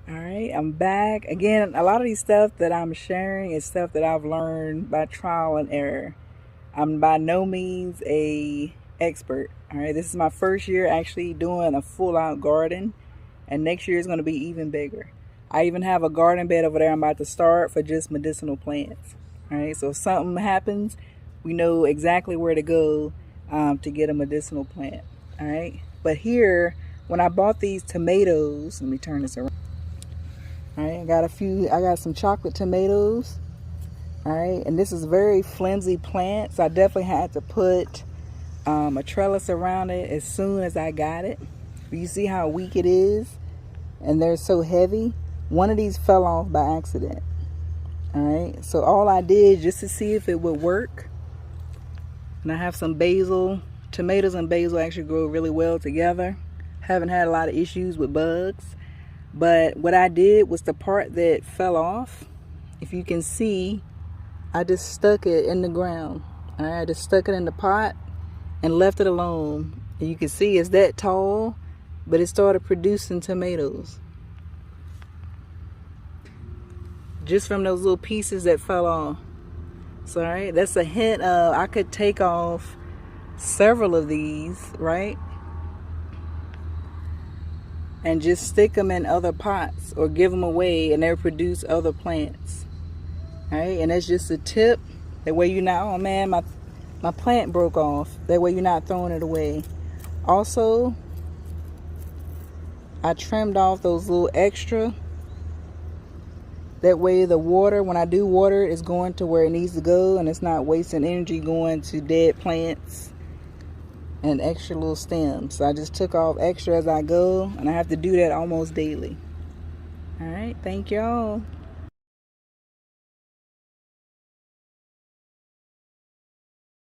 All right, I'm back. Again, a lot of these stuff that I'm sharing is stuff that I've learned by trial and error. I'm by no means a expert. All right, this is my first year actually doing a full out garden, and next year is going to be even bigger. I even have a garden bed over there I'm about to start for just medicinal plants. All right, so if something happens, we know exactly where to go to get a medicinal plant. All right, but here, when I bought these tomatoes, let me turn this around. All right, I got some chocolate tomatoes. All right, and this is a very flimsy plant, so I definitely had to put a trellis around it as soon as I got it. You see how weak it is, and they're so heavy. One of these fell off by accident. All right, so all I did just to see if it would work, and I have some basil. Tomatoes and basil actually grow really well together. Haven't had a lot of issues with bugs. But what I did was the part that fell off, if you can see, I just stuck it in the ground. I just stuck it in the pot and left it alone. And you can see it's that tall, but it started producing tomatoes. Just from those little pieces that fell off. So, all right, that's a hint of I could take off several of these, right? And just stick them in other pots or give them away and they'll produce other plants. All right, and that's just a tip. That way you're not, oh man, my plant broke off. That way you're not throwing it away. Also, I trimmed off those little extra. That way the water, when I do water, is going to where it needs to go and it's not wasting energy going to dead plants and extra little stems. So I just took off extra as I go, and I have to do that almost daily. All right, thank y'all.